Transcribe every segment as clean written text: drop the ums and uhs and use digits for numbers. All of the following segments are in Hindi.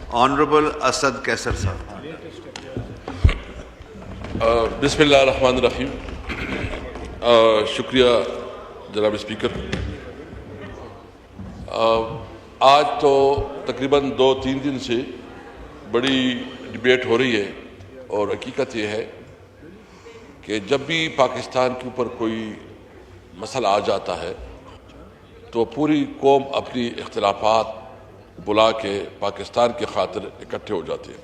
Honorable Asad Kaisar Sahab. बिस्मिल्लाहिर्रहमानिर्रहीम। शुक्रिया जनाब स्पीकर। आज तो तकरीबन 2-3 दिन से बड़ी डिबेट हो रही है और हकीकत ये है कि जब भी पाकिस्तान के ऊपर कोई मसला आ जाता है तो पूरी कौम अपनी इख्तिलाफात बुला के पाकिस्तान की खातिर इकट्ठे हो जाते हैं।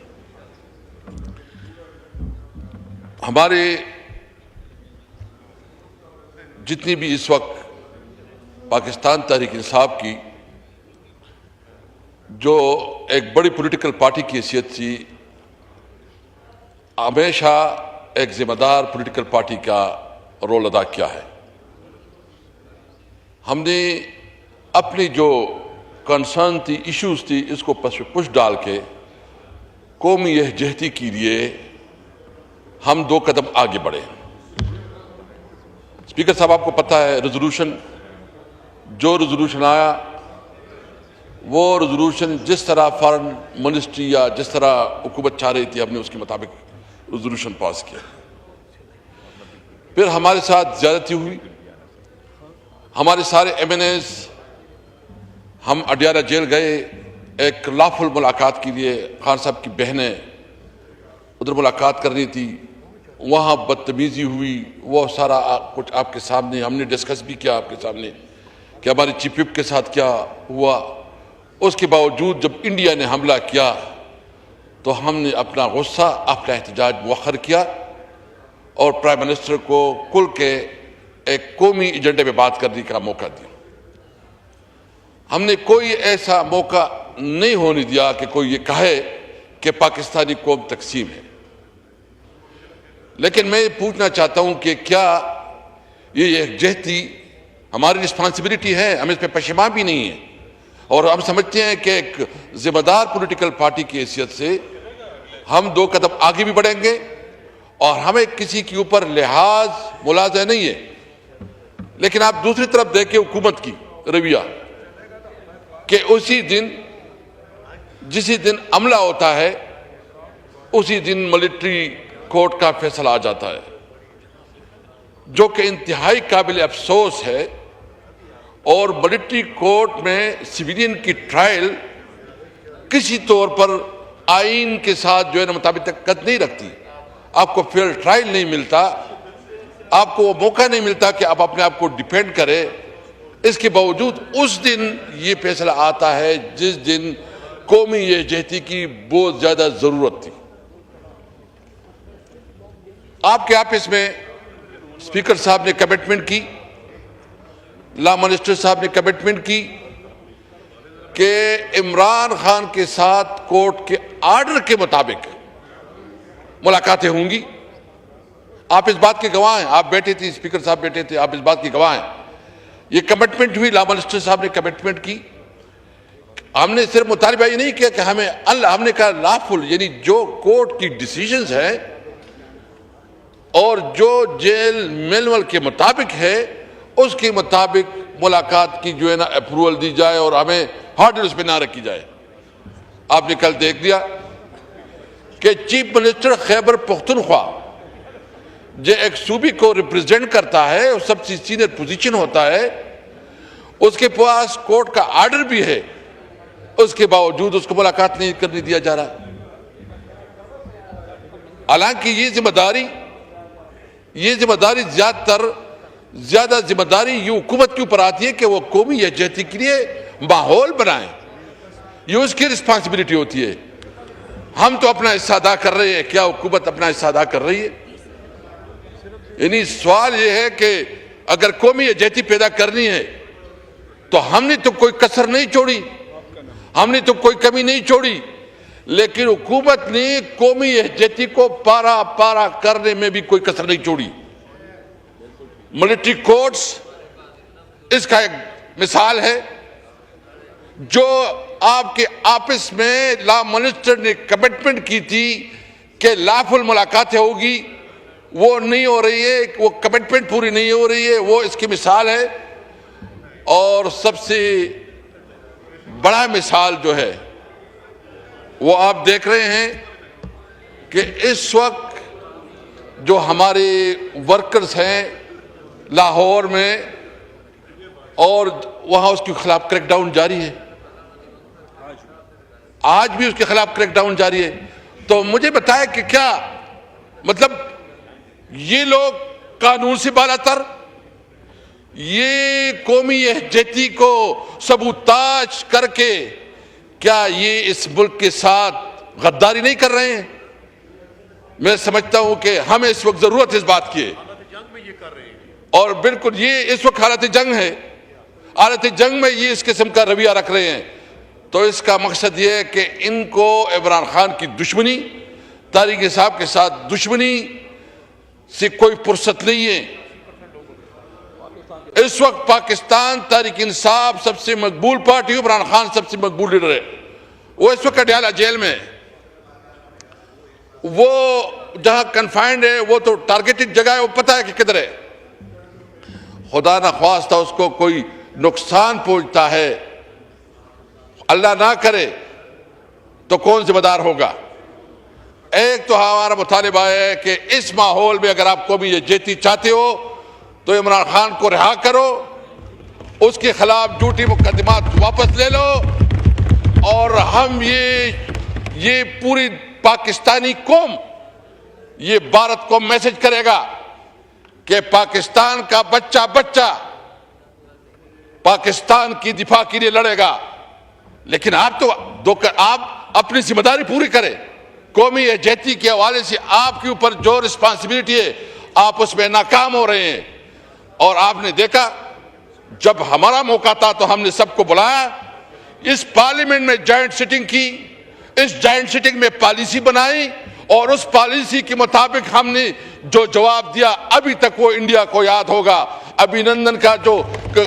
हमारे जितनी भी इस वक्त पाकिस्तान तहरीक इंसाफ की जो एक बड़ी पॉलिटिकल पार्टी की हैसियत थी, हमेशा एक जिम्मेदार पॉलिटिकल पार्टी का रोल अदा किया है। हमने अपनी जो कंसर्न थी, इश्यूज थी, इसको पुश डाल के कौमी यकजहती के लिए हम 2 कदम आगे बढ़े। स्पीकर साहब, आपको पता है जो रेजोल्यूशन आया वो रेजोल्यूशन जिस तरह फॉरेन मिनिस्ट्री या जिस तरह हुकूमत चाह रही थी, हमने उसके मुताबिक रेजोल्यूशन पास किया। फिर हमारे साथ ज्यादती हुई, हमारे सारे MNAs हम अडियाला जेल गए एक लॉफुल मुलाकात के लिए। खान साहब की बहनें उधर मुलाकात करनी थी, वहाँ बदतमीजी हुई। वो सारा कुछ आपके सामने हमने डिस्कस भी किया आपके सामने कि हमारी चीफ विप के साथ क्या हुआ। उसके बावजूद जब इंडिया ने हमला किया तो हमने अपना गुस्सा, अपना एहतजाज मुअख्खर किया और प्राइम मिनिस्टर को खुल के एक कौमी एजेंडे पे बात करने का मौका दिया। हमने कोई ऐसा मौका नहीं होने दिया कि कोई ये कहे कि पाकिस्तानी कौम तकसीम है। लेकिन मैं पूछना चाहता हूं कि क्या ये यकजहती हमारी रिस्पांसिबिलिटी है? हम इस पर पशेमा भी नहीं है और हम समझते हैं कि एक जिम्मेदार पॉलिटिकल पार्टी की हैसियत से हम 2 कदम आगे भी बढ़ेंगे और हमें किसी के ऊपर लिहाज मुलाजा नहीं है। लेकिन आप दूसरी तरफ देखें हुकूमत की रवैया कि जिसी दिन हमला होता है उसी दिन मिलिट्री कोर्ट का फैसला आ जाता है, जो कि इंतहाई काबिल अफसोस है। और मिलिट्री कोर्ट में सिविलियन की ट्रायल किसी तौर पर आईन के साथ जो है ना मुताबिकत नहीं रखती। आपको फेयर ट्रायल नहीं मिलता, आपको वो मौका नहीं मिलता कि आप अपने आप को डिफेंड करें। इसके बावजूद उस दिन ये फैसला आता है जिस दिन कौमी यकजहती की बहुत ज्यादा जरूरत थी। आपके ऑफिस में स्पीकर साहब ने कमिटमेंट की, लॉ मिनिस्टर साहब ने कमिटमेंट की कि इमरान खान के साथ कोर्ट के आर्डर के मुताबिक मुलाकातें होंगी। आप इस बात के गवाह हैं, आप बैठे थे, स्पीकर साहब बैठे थे, आप इस बात के गवाह हैं। ये कमिटमेंट हुई, लॉ मिनिस्टर साहब ने कमिटमेंट की। हमने सिर्फ मुतालबा ये नहीं किया कि हमने कहा लॉफुल, यानी जो कोर्ट की डिसीजंस हैं और जो जेल मैनुअल के मुताबिक है उसके मुताबिक मुलाकात की जो है ना अप्रूवल दी जाए और हमें हार्डल उस पर ना रखी जाए। आपने कल देख लिया कि चीफ मिनिस्टर खैबर पख्तूनख्वा जो एक सूबे को रिप्रेजेंट करता है और सबसे सीनियर पोजीशन होता है, उसके पास कोर्ट का आर्डर भी है, उसके बावजूद उसको मुलाकात नहीं करने दिया जा रहा। हालांकि ये जिम्मेदारी ज्यादा जिम्मेदारी ये हुकूमत के ऊपर आती है कि वो कौमी यकजहती के लिए माहौल बनाए, ये उसकी रिस्पांसिबिलिटी होती है। हम तो अपना हिस्सा अदा कर रहे हैं, क्या हुकूमत अपना हिस्सा अदा कर रही है? यानी सवाल यह है कि अगर कौमी यकजहती पैदा करनी है तो हमने तो कोई कसर नहीं छोड़ी, हमने तो कोई कमी नहीं छोड़ी, लेकिन हुकूमत ने कौमी यकजहती को पारा पारा करने में भी कोई कसर नहीं छोड़ी। मिलिट्री कोर्ट्स इसका एक मिसाल है। जो आपके ऑफिस में लॉ मिनिस्टर ने कमिटमेंट की थी कि लॉफुल मुलाकातें होगी, वो नहीं हो रही है, वो कमिटमेंट पूरी नहीं हो रही है, वो इसकी मिसाल है। और सबसे बड़ा मिसाल जो है वो आप देख रहे हैं कि इस वक्त जो हमारे वर्कर्स हैं लाहौर में और वहां उसके खिलाफ क्रैकडाउन जारी है, आज भी उसके खिलाफ क्रैकडाउन जारी है। तो मुझे बताया कि क्या मतलब ये लोग कानून से बालातर, ये कौमी यहजती को सबूताज करके क्या ये इस मुल्क के साथ गद्दारी नहीं कर रहे हैं? मैं समझता हूं कि हमें इस वक्त जरूरत है इस बात की, और बिल्कुल ये इस वक्त हालत जंग है, हालत जंग में ये इस किस्म का रवैया रख रहे हैं। तो इसका मकसद ये है कि इनको इमरान खान की दुश्मनी, तारिक साहब के साथ दुश्मनी से कोई फुर्सत नहीं है। इस वक्त पाकिस्तान तारिक इंसाफ सबसे मकबूल पार्टी, इमरान खान सबसे मकबूल लीडर है। वो इस वक्त अडयाला जेल में है, वो जहां कन्फाइंड है, वो तो टारगेटेड जगह है, वो पता है कि किधर है। खुदा ना ख्वास्ता उसको कोई नुकसान पहुंचता है, अल्लाह ना करे, तो कौन जिम्मेदार होगा? एक तो हमारा मुतालिबा है कि इस माहौल में अगर आप कौमी यहजती चाहते हो तो इमरान खान को रिहा करो, उसके खिलाफ झूठी मुकदमात वापस ले लो, और हम ये पूरी पाकिस्तानी कौम, ये भारत को मैसेज करेगा कि पाकिस्तान का बच्चा बच्चा पाकिस्तान की दिफा के लिए लड़ेगा। लेकिन आप अपनी जिम्मेदारी पूरी करें। कौमी यहजती के हवाले से आपके ऊपर जो रिस्पांसिबिलिटी है, आप उसमें नाकाम हो रहे हैं। और आपने देखा जब हमारा मौका था तो हमने सबको बुलाया, इस पार्लियामेंट में जॉइंट सिटिंग की, इस जॉइंट सिटिंग में पॉलिसी बनाई, और उस पॉलिसी के मुताबिक हमने जो जवाब दिया अभी तक वो इंडिया को याद होगा। अभिनंदन का जो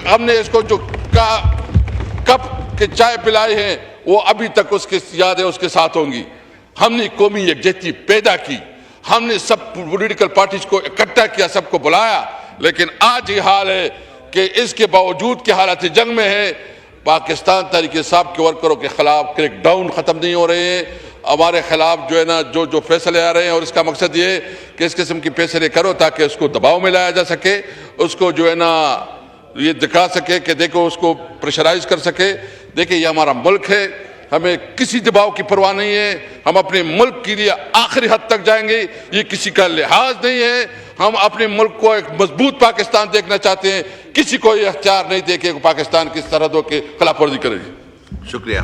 हमने इसको जो कप के चाय पिलाई है, वो अभी तक उसकी याद है, उसके साथ होंगी। हमने कौमी यकजहती पैदा की, हमने सब पॉलिटिकल पार्टीज को इकट्ठा किया, सबको बुलाया। लेकिन आज ये हाल है कि इसके बावजूद कि हालात जंग में है, पाकिस्तान तहरीक इंसाफ के वर्करों के खिलाफ क्रैकडाउन खत्म नहीं हो रहे हैं। हमारे खिलाफ जो है ना जो फैसले आ रहे हैं, और इसका मकसद ये है कि इस किस्म के फैसले करो ताकि उसको दबाव में लाया जा सके, उसको जो है ना ये दिखा सके कि देखो, उसको प्रेशराइज कर सके। देखिए ये हमारा मुल्क है, हमें किसी दबाव की परवाह नहीं है। हम अपने मुल्क के लिए आखिरी हद तक जाएंगे, ये किसी का लिहाज नहीं है। हम अपने मुल्क को एक मजबूत पाकिस्तान देखना चाहते हैं, किसी को ये अख्तियार नहीं दे के पाकिस्तान की सरहदों की खिलाफवर्जी करेगी। शुक्रिया।